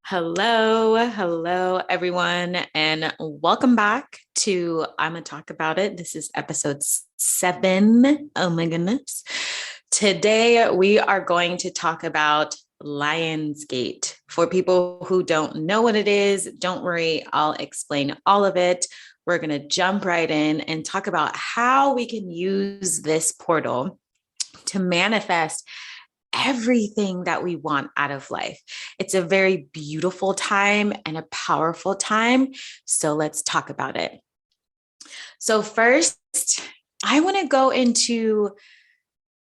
Hello, everyone, and welcome back to I'm gonna talk about it. This is episode 7. Oh my goodness. Today we are going to talk about Lionsgate. For people who don't know what it is, don't worry, I'll explain all of it. We're gonna jump right in and talk about how we can use this portal to manifest everything that we want out of life. It's a very beautiful time and a powerful time. So let's talk about it. So, first, I want to go into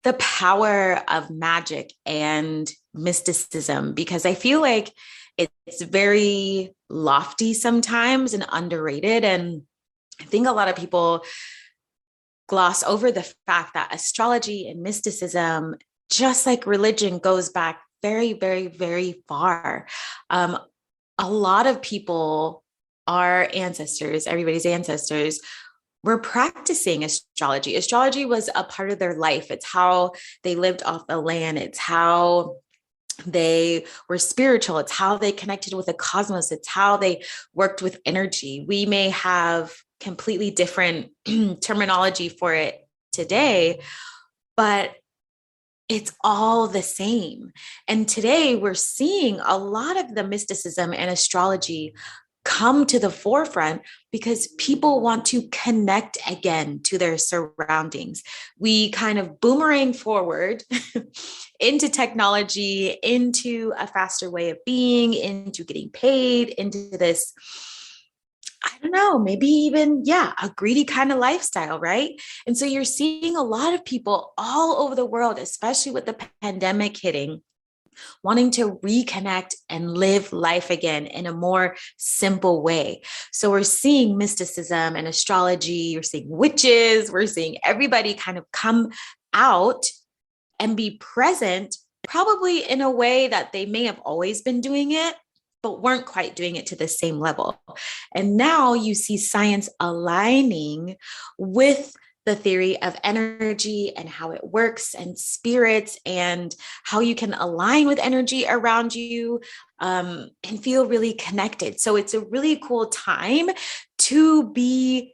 the power of magic and mysticism because I feel like it's very lofty sometimes and underrated. And I think a lot of people gloss over the fact that astrology and mysticism, just like religion, goes back very, very, very far. Um, a lot of people, our ancestors, everybody's ancestors, were practicing astrology. Astrology was a part of their life. It's how they lived off the land. It's how they were spiritual. It's how they connected with the cosmos. It's how they worked with energy. We may have completely different terminology for it today, but it's all the same. And today we're seeing a lot of the mysticism and astrology come to the forefront because people want to connect again to their surroundings. We kind of boomerang forward into technology, into a faster way of being, into getting paid, into this, I don't know, maybe even, yeah, a greedy kind of lifestyle, right? And so you're seeing a lot of people all over the world, especially with the pandemic hitting, wanting to reconnect and live life again in a more simple way. So we're seeing mysticism and astrology, you're seeing witches, we're seeing everybody kind of come out and be present, probably in a way that they may have always been doing it, but weren't quite doing it to the same level. And now you see science aligning with the theory of energy and how it works and spirits and how you can align with energy around you and feel really connected. So it's a really cool time to be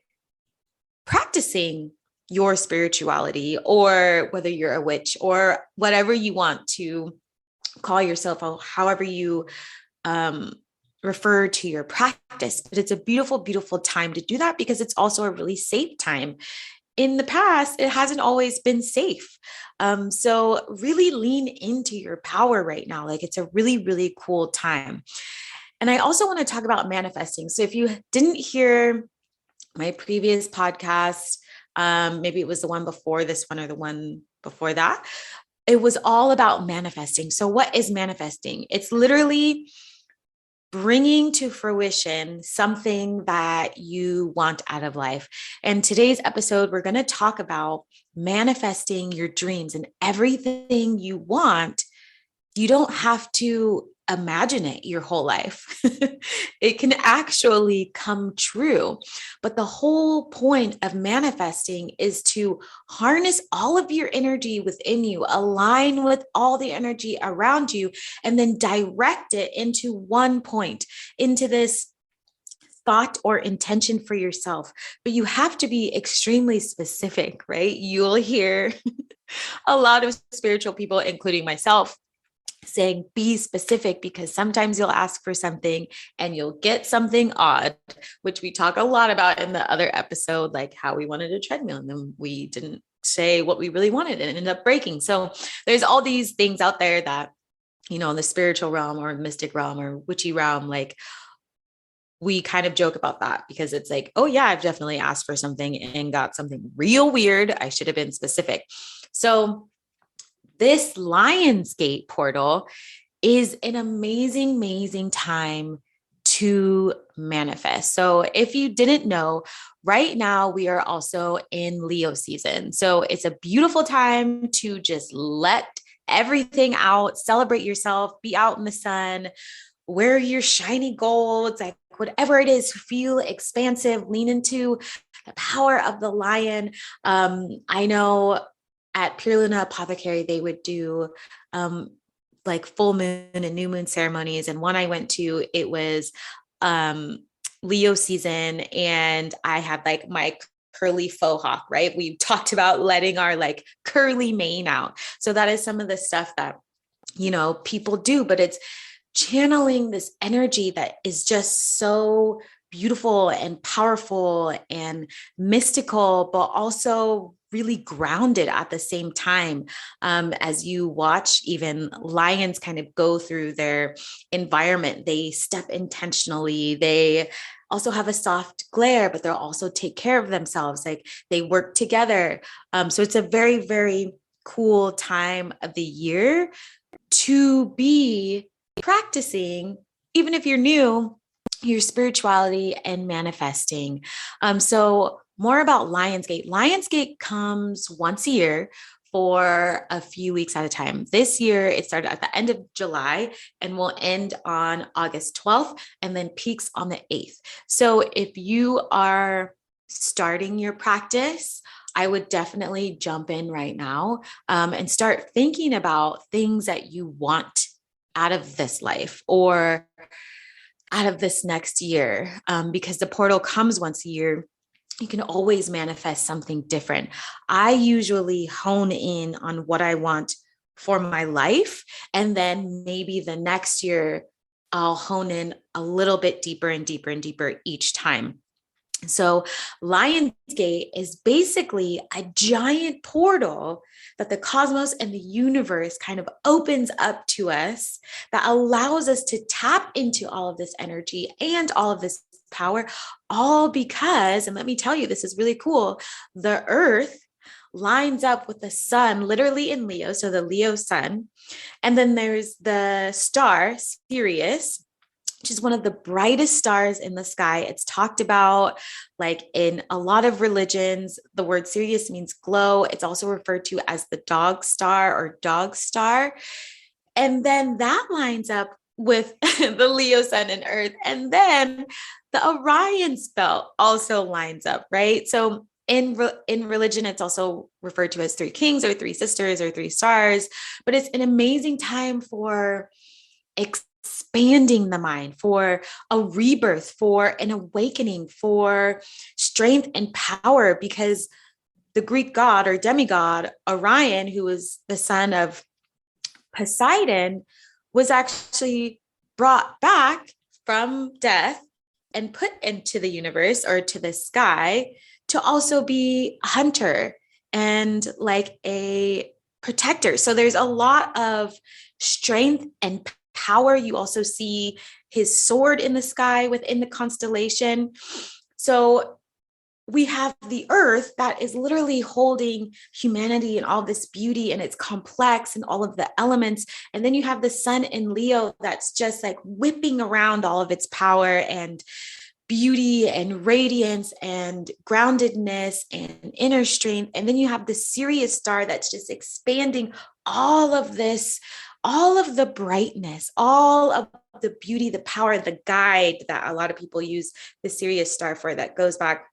practicing your spirituality, or whether you're a witch or whatever you want to call yourself, or however you refer to your practice. But it's a beautiful, beautiful time to do that because it's also a really safe time. In the past, it hasn't always been safe. So really lean into your power right now. Like it's a really, really cool time. And I also want to talk about manifesting. So if you didn't hear my previous podcast, maybe it was the one before this one or the one before that, it was all about manifesting. So what is manifesting? It's literally bringing to fruition something that you want out of life. And today's episode, we're going to talk about manifesting your dreams and everything you want. You don't have to imagine it your whole life. It can actually come true. But the whole point of manifesting is to harness all of your energy within you, align with all the energy around you, and then direct it into one point, into this thought or intention for yourself. But you have to be extremely specific, right? You'll hear a lot of spiritual people, including myself, saying be specific, because sometimes you'll ask for something and you'll get something odd, which we talk a lot about in the other episode, like how we wanted a treadmill and then we didn't say what we really wanted and it ended up breaking. So there's all these things out there that, in the spiritual realm or mystic realm or witchy realm, like we kind of joke about that because it's like, oh yeah, I've definitely asked for something and got something real weird. I should have been specific. So this Lionsgate portal is an amazing, amazing time to manifest. So if you didn't know, right now we are also in Leo season. So it's a beautiful time to just let everything out, celebrate yourself, be out in the sun, wear your shiny golds, like whatever it is, feel expansive, lean into the power of the lion. I know at Pure Luna Apothecary, they would do like full moon and new moon ceremonies. And one I went to, it was Leo season, and I had like my curly faux hawk, right? We talked about letting our like curly mane out. So that is some of the stuff that, people do, but it's channeling this energy that is just so beautiful and powerful and mystical, but also really grounded at the same time. As you watch even lions kind of go through their environment, they step intentionally, they also have a soft glare, but they'll also take care of themselves, like they work together. So it's a very, very cool time of the year to be practicing, even if you're new, your spirituality and manifesting. So more about Lionsgate. Lionsgate comes once a year for a few weeks at a time. This year, it started at the end of July and will end on August 12th, and then peaks on the 8th. So if you are starting your practice, I would definitely jump in right now, and start thinking about things that you want out of this life or out of this next year, because the portal comes once a year. You can always manifest something different. I usually hone in on what I want for my life, and then maybe the next year I'll hone in a little bit deeper and deeper and deeper each time. So Lionsgate is basically a giant portal that the cosmos and the universe kind of opens up to us, that allows us to tap into all of this energy and all of this power, all because, and let me tell you, this is really cool, the earth lines up with the sun, literally in Leo, so the Leo sun. And then there's the star, Sirius, which is one of the brightest stars in the sky. It's talked about like in a lot of religions. The word Sirius means glow. It's also referred to as the dog star or dog star. And then that lines up with the Leo sun and earth. And then the Orion's belt also lines up, right? So in religion, it's also referred to as three kings or three sisters or three stars, but it's an amazing time for expanding the mind, for a rebirth, for an awakening, for strength and power, because the Greek god or demigod Orion, who was the son of Poseidon, was actually brought back from death and put into the universe or to the sky to also be a hunter and like a protector. So there's a lot of strength and power. You also see his sword in the sky within the constellation. So we have the earth that is literally holding humanity and all this beauty, and it's complex and all of the elements. And then you have the sun in Leo that's just like whipping around all of its power and beauty and radiance and groundedness and inner strength. And then you have the Sirius star that's just expanding all of this, all of the brightness, all of the beauty, the power, the guide that a lot of people use the Sirius star for, that goes back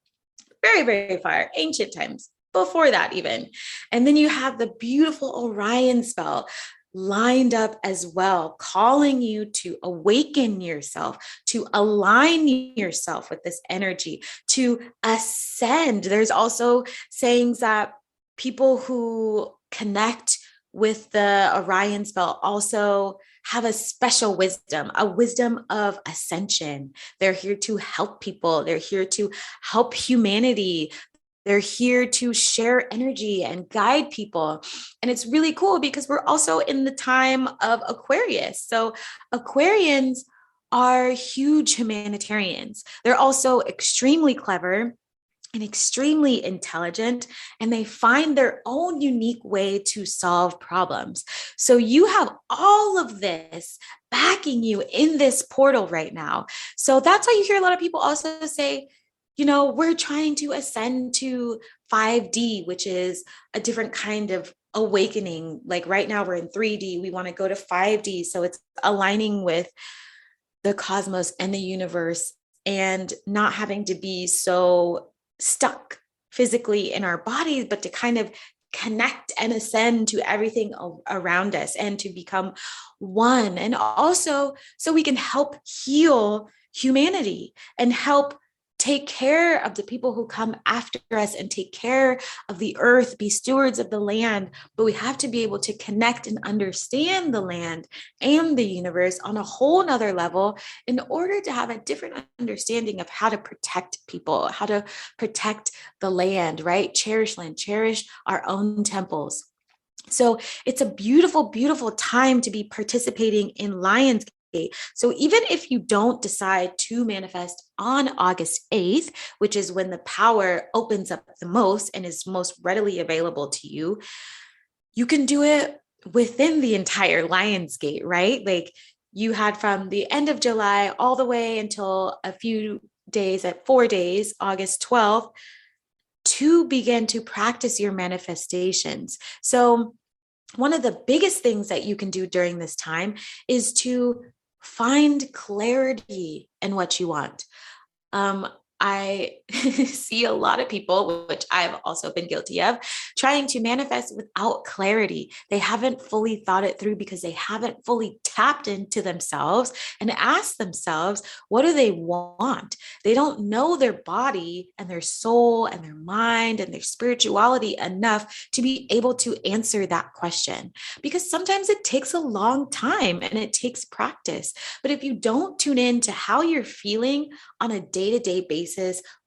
very, very far, ancient times, before that even. And then you have the beautiful Orion's belt lined up as well, calling you to awaken yourself, to align yourself with this energy, to ascend. There's also sayings that people who connect with the Orion's belt also have a special wisdom, a wisdom of ascension. They're here to help people. They're here to help humanity. They're here to share energy and guide people. And it's really cool because we're also in the time of Aquarius. So Aquarians are huge humanitarians. They're also extremely clever and extremely intelligent, and they find their own unique way to solve problems. So you have all of this backing you in this portal right now. So that's why you hear a lot of people also say, we're trying to ascend to 5D, which is a different kind of awakening. Like right now we're in 3D, we want to go to 5D. So it's aligning with the cosmos and the universe and not having to be so stuck physically in our bodies, but to kind of connect and ascend to everything around us and to become one. And also so we can help heal humanity and help take care of the people who come after us and take care of the earth, be stewards of the land. But we have to be able to connect and understand the land and the universe on a whole nother level in order to have a different understanding of how to protect people, how to protect the land, right? Cherish land, cherish our own temples. So it's a beautiful, beautiful time to be participating in Lionsgate. So even if you don't decide to manifest on August 8th, which is when the power opens up the most and is most readily available to you, you can do it within the entire Lionsgate, right? Like you had from the end of July all the way until a few days at 4 days, August 12th, to begin to practice your manifestations. So one of the biggest things that you can do during this time is to find clarity in what you want. I see a lot of people, which I've also been guilty of, trying to manifest without clarity. They haven't fully thought it through because they haven't fully tapped into themselves and asked themselves, what do they want? They don't know their body and their soul and their mind and their spirituality enough to be able to answer that question, because sometimes it takes a long time and it takes practice. But if you don't tune in to how you're feeling on a day-to-day basis,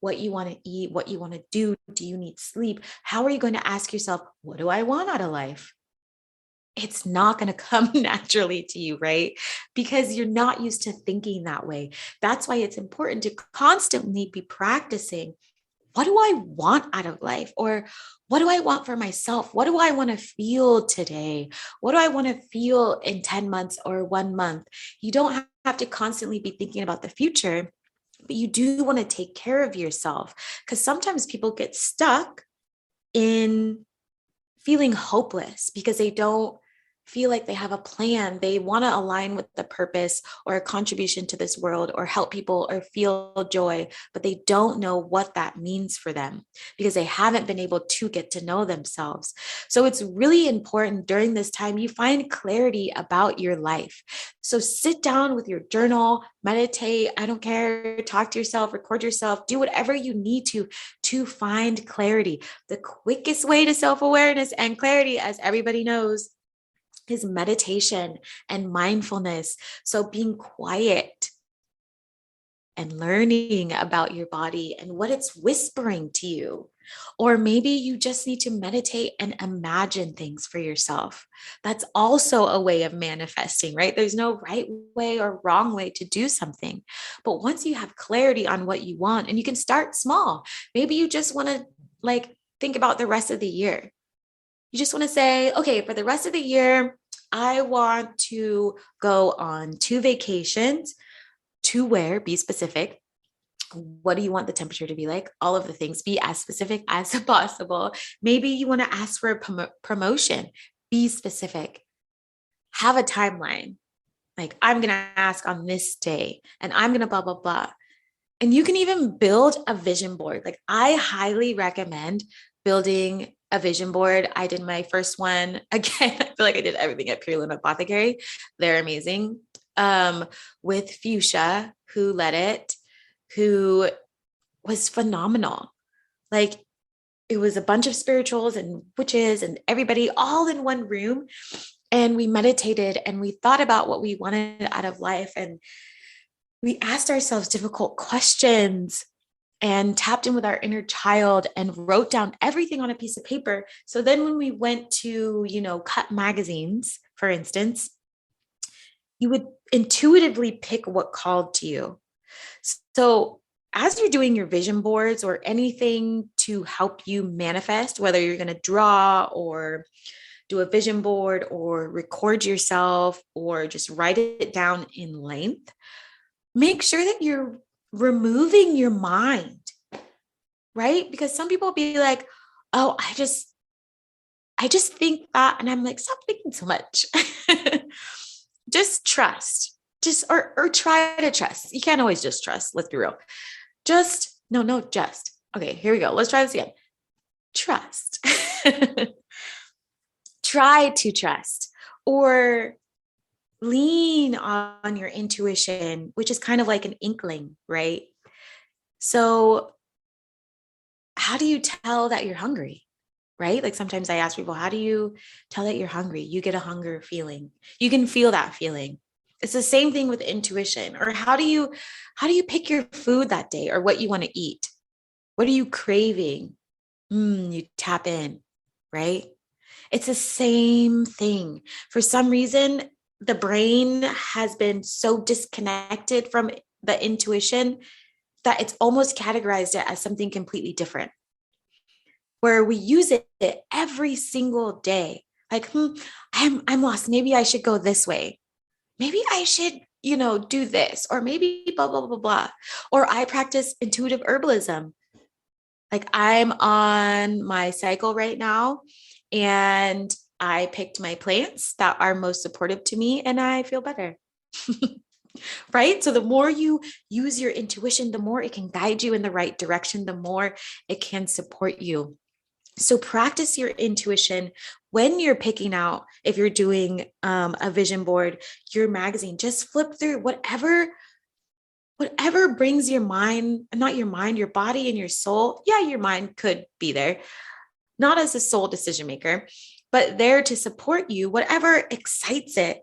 what you want to eat, what you want to do you need sleep? How are you going to ask yourself, what do I want out of life? It's not going to come naturally to you, right? Because you're not used to thinking that way. That's why it's important to constantly be practicing. What do I want out of life? Or what do I want for myself? What do I want to feel today? What do I want to feel in 10 months or 1 month? You don't have to constantly be thinking about the future, but you do want to take care of yourself, because sometimes people get stuck in feeling hopeless because they don't feel like they have a plan. They want to align with the purpose or a contribution to this world or help people or feel joy, but they don't know what that means for them because they haven't been able to get to know themselves. So it's really important during this time you find clarity about your life. So sit down with your journal, meditate, I don't care, talk to yourself, record yourself, do whatever you need to find clarity. The quickest way to self-awareness and clarity, as everybody knows, is meditation and mindfulness. So being quiet and learning about your body and what it's whispering to you. Or maybe you just need to meditate and imagine things for yourself. That's also a way of manifesting, right? There's no right way or wrong way to do something. But once you have clarity on what you want, and you can start small, maybe you just want to think about the rest of the year. You just want to say, okay, for the rest of the year, I want to go on 2 vacations. To where? Be specific. What do you want the temperature to be like? All of the things. Be as specific as possible. Maybe you want to ask for a promotion. Be specific. Have a timeline. Like, I'm going to ask on this day and I'm going to blah, blah, blah. And you can even build a vision board. Like, I highly recommend building a vision board. I did my first one. Again, I feel like I did everything at Pure Limb Apothecary. They're amazing. With Fuchsia, who led it, who was phenomenal. Like, it was a bunch of spirituals and witches and everybody all in one room. And we meditated and we thought about what we wanted out of life. And we asked ourselves difficult questions and tapped in with our inner child and wrote down everything on a piece of paper. So then when we went to, cut magazines, for instance, you would intuitively pick what called to you. So as you're doing your vision boards or anything to help you manifest, whether you're going to draw or do a vision board or record yourself or just write it down in length, make sure that you're removing your mind, right? Because some people will be like, oh, I just think that. And I'm like, stop thinking so much. Just trust, or try to trust. You can't always just trust. Let's be real. Just. Okay, here we go. Let's try this again. Trust. try to trust or lean on your intuition, which is kind of like an inkling, right? So, how do you tell that you're hungry? Right? Like sometimes I ask people, how do you tell that you're hungry? You get a hunger feeling. You can feel that feeling. It's the same thing with intuition. Or how do you pick your food that day or what you want to eat? What are you craving? You tap in, right? It's the same thing. For some reason, the brain has been so disconnected from the intuition that it's almost categorized it as something completely different, where we use it every single day. Like, I'm lost. Maybe I should go this way. Maybe I should, do this, or maybe blah, blah, blah, blah. Or I practice intuitive herbalism. Like I'm on my cycle right now and I picked my plants that are most supportive to me and I feel better. Right? So the more you use your intuition, the more it can guide you in the right direction, the more it can support you. So practice your intuition when you're picking out, if you're doing a vision board, your magazine, just flip through whatever brings your mind, not your mind, your body and your soul. Yeah, your mind could be there, not as a sole decision maker, but there to support you, whatever excites it,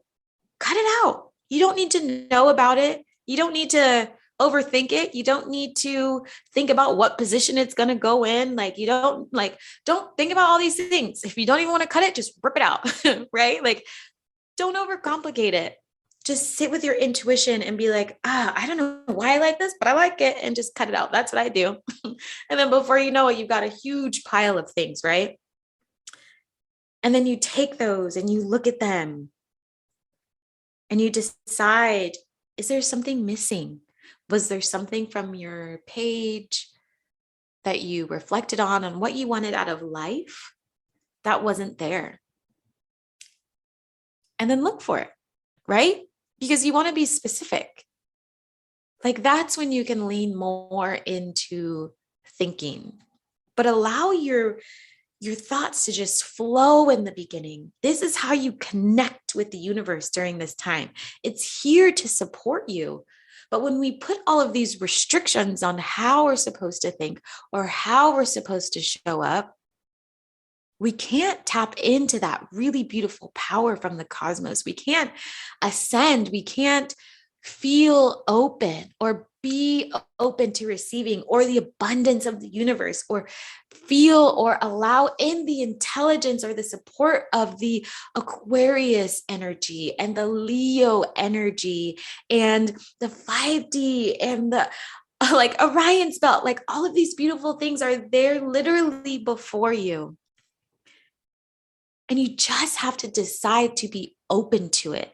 cut it out. You don't need to know about it. You don't need to overthink it. You don't need to think about what position it's going to go in. Like don't think about all these things. If you don't even want to cut it, just rip it out, right? Like don't overcomplicate it. Just sit with your intuition and be like, I don't know why I like this, but I like it, and just cut it out. That's what I do. And then before you know it, you've got a huge pile of things, right? And then you take those and you look at them and you decide, is there something missing? Was there something from your page that you reflected on what you wanted out of life that wasn't there? And then look for it, right? Because you want to be specific. Like that's when you can lean more into thinking, but allow your thoughts to just flow in the beginning. This is how you connect with the universe during this time. It's here to support you. But when we put all of these restrictions on how we're supposed to think or how we're supposed to show up, we can't tap into that really beautiful power from the cosmos. We can't ascend. We can't feel open or be open to receiving or the abundance of the universe, or feel or allow in the intelligence or the support of the Aquarius energy and the Leo energy and the 5D and the like Orion's belt. Like all of these beautiful things are there literally before you. And you just have to decide to be open to it.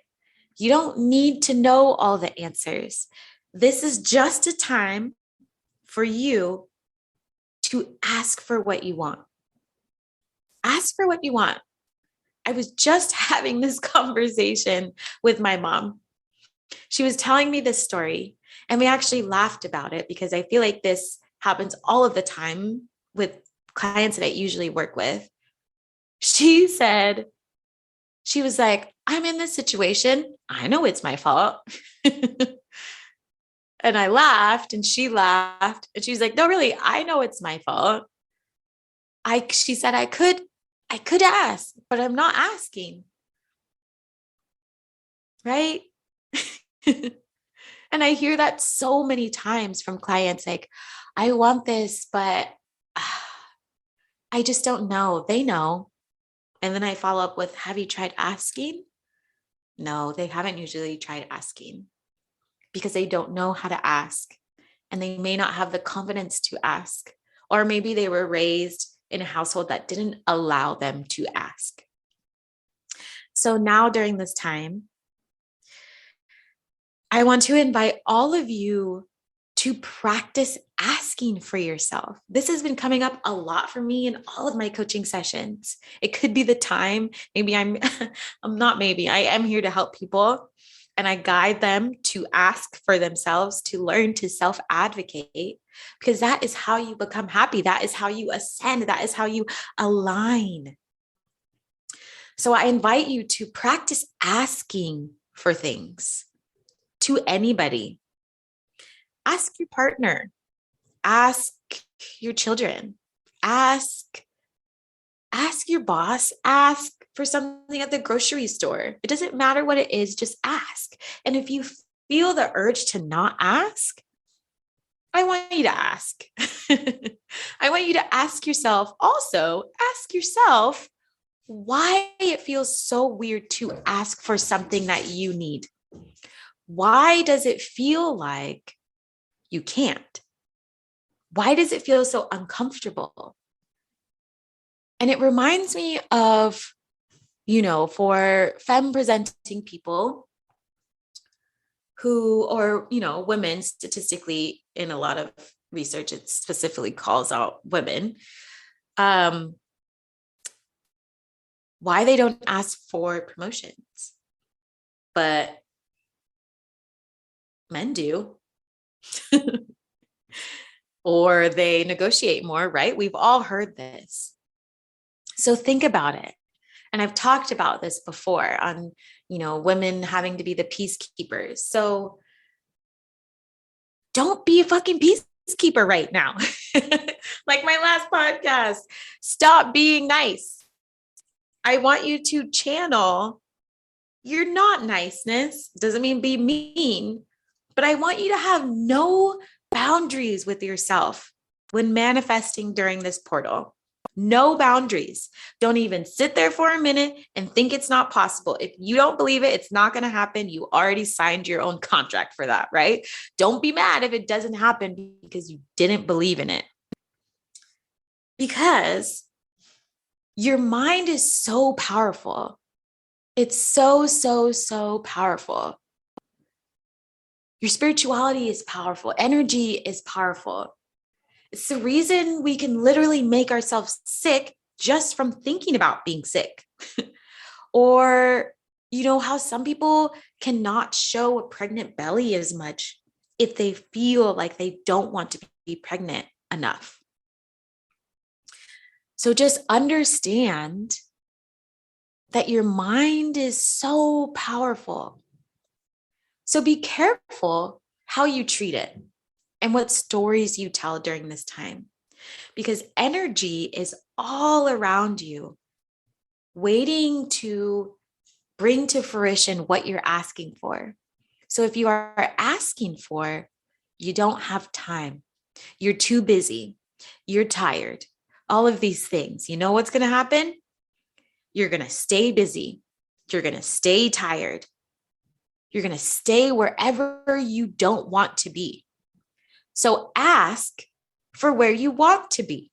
You don't need to know all the answers. This is just a time for you to ask for what you want. Ask for what you want. I was just having this conversation with my mom. She was telling me this story, and we actually laughed about it because I feel like this happens all of the time with clients that I usually work with. She said, she was like, I'm in this situation. I know it's my fault. And I laughed and she laughed and she was like, no, really, I know it's my fault. She said, I could ask, but I'm not asking. Right. And I hear that so many times from clients, like, I want this, but I just don't know. They know. And then I follow up with, have you tried asking? No, they haven't usually tried asking because they don't know how to ask and they may not have the confidence to ask, or maybe they were raised in a household that didn't allow them to ask. So now during this time, I want to invite all of you to practice asking for yourself. This has been coming up a lot for me in all of my coaching sessions. It could be the time. Maybe I'm not maybe. I am here to help people and I guide them to ask for themselves, to learn to self-advocate, because that is how you become happy. That is how you ascend. That is how you align. So I invite you to practice asking for things to anybody. Ask your partner, ask your children, ask your boss, ask for something at the grocery store. It doesn't matter what it is, just ask. And if you feel the urge to not ask, I want you to ask. I want you to ask yourself, also ask yourself why it feels so weird to ask for something that you need. Why does it feel like you can't? Why does it feel so uncomfortable? And it reminds me of, for femme presenting people who, or, women, statistically, in a lot of research, it specifically calls out women, why they don't ask for promotions, but men do. Or they negotiate more, right? We've all heard this. So think about it. And I've talked about this before on, women having to be the peacekeepers. So don't be a fucking peacekeeper right now. Like my last podcast, stop being nice. I want you to channel your not niceness. Doesn't mean be mean, but I want you to have no boundaries with yourself when manifesting during this portal. No boundaries. Don't even sit there for a minute and think it's not possible. If you don't believe it, it's not going to happen. You already signed your own contract for that, right? Don't be mad if it doesn't happen because you didn't believe in it. Because your mind is so powerful. It's so, so, so powerful. Your spirituality is powerful. Energy is powerful. It's the reason we can literally make ourselves sick just from thinking about being sick. Or, how some people cannot show a pregnant belly as much if they feel like they don't want to be pregnant enough. So just understand that your mind is so powerful. So be careful how you treat it and what stories you tell during this time, because energy is all around you, waiting to bring to fruition what you're asking for. So if you are asking for, you don't have time, you're too busy, you're tired, all of these things, you know what's going to happen? You're going to stay busy. You're going to stay tired. You're going to stay wherever you don't want to be. So ask for where you want to be.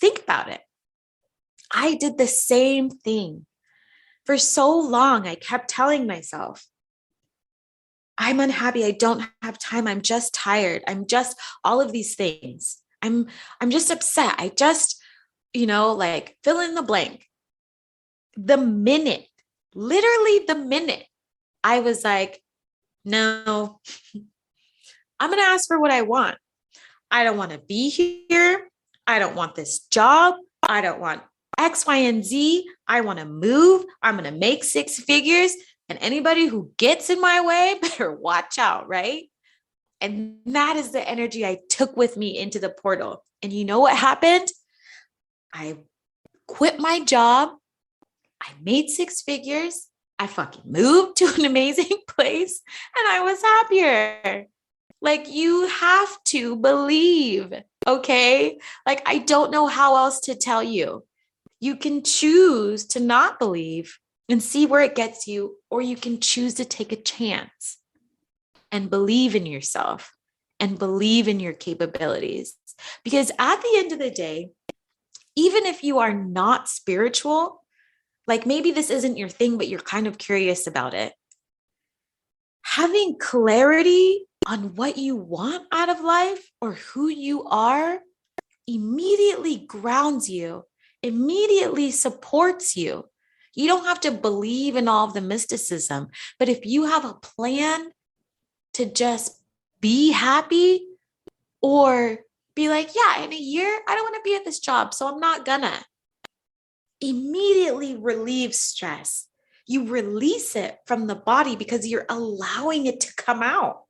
Think about it. I did the same thing. For so long, I kept telling myself, I'm unhappy. I don't have time. I'm just tired. I'm just all of these things. I'm just upset. I just, like fill in the blank. Literally the minute I was like, no, I'm going to ask for what I want. I don't want to be here. I don't want this job. I don't want X, Y, and Z. I want to move. I'm going to make 6 figures. And anybody who gets in my way better watch out, right? And that is the energy I took with me into the portal. And you know what happened? I quit my job. I made 6 figures. I fucking moved to an amazing place and I was happier. Like, you have to believe, okay? Like, I don't know how else to tell you. You can choose to not believe and see where it gets you, or you can choose to take a chance and believe in yourself and believe in your capabilities. Because at the end of the day, even if you are not spiritual, like maybe this isn't your thing, but you're kind of curious about it, having clarity on what you want out of life or who you are immediately grounds you, immediately supports you. You don't have to believe in all of the mysticism, but if you have a plan to just be happy or be like, yeah, in a year, I don't want to be at this job, so I'm not gonna. immediately relieves stress. You release it from the body because you're allowing it to come out.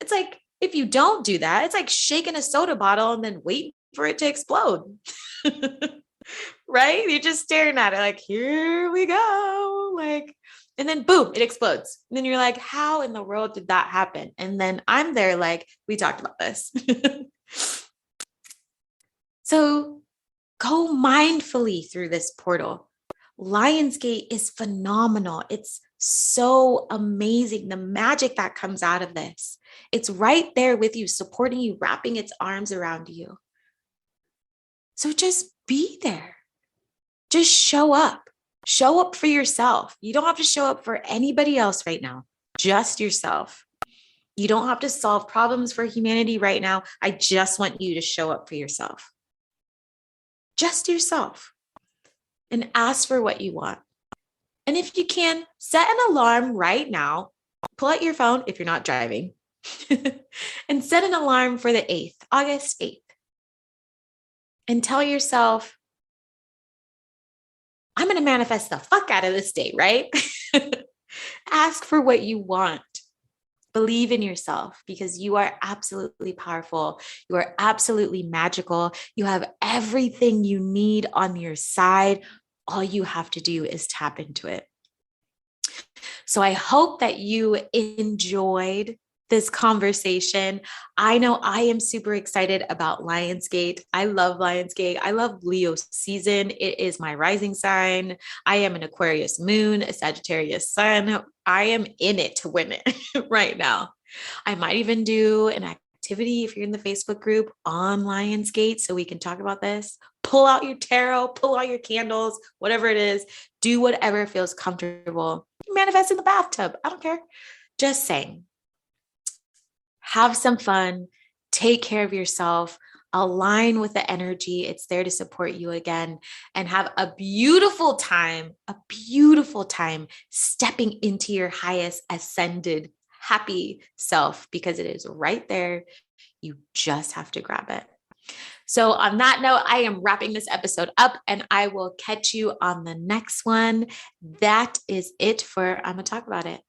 It's like, if you don't do that, it's like shaking a soda bottle and then waiting for it to explode. Right? You're just staring at it like, here we go. Like, and then boom, it explodes. And then you're like, how in the world did that happen? And then I'm there like, we talked about this. So go mindfully through this portal. Lionsgate is phenomenal. It's so amazing. The magic that comes out of this. It's right there with you, supporting you, wrapping its arms around you. So just be there. Just show up. Show up for yourself. You don't have to show up for anybody else right now, just yourself. You don't have to solve problems for humanity right now. I just want you to show up for yourself. Just yourself. And ask for what you want. And if you can, set an alarm right now. Pull out your phone if you're not driving and set an alarm for the 8th, August 8th. And tell yourself, I'm going to manifest the fuck out of this day, right? Ask for what you want. Believe in yourself because you are absolutely powerful. You are absolutely magical. You have everything you need on your side. All you have to do is tap into it. So I hope that you enjoyed this conversation. I know I am super excited about Lionsgate. I love Lionsgate. I love Leo season. It is my rising sign. I am an Aquarius moon, a Sagittarius sun. I am in it to win it right now. I might even do an activity if you're in the Facebook group on Lionsgate so we can talk about this. Pull out your tarot, pull out your candles, whatever it is. Do whatever feels comfortable. Manifest in the bathtub. I don't care. Just saying. Have some fun, take care of yourself, align with the energy. It's there to support you again, and have a beautiful time stepping into your highest ascended, happy self because it is right there. You just have to grab it. So on that note, I am wrapping this episode up and I will catch you on the next one. That is it for I'm gonna talk about it.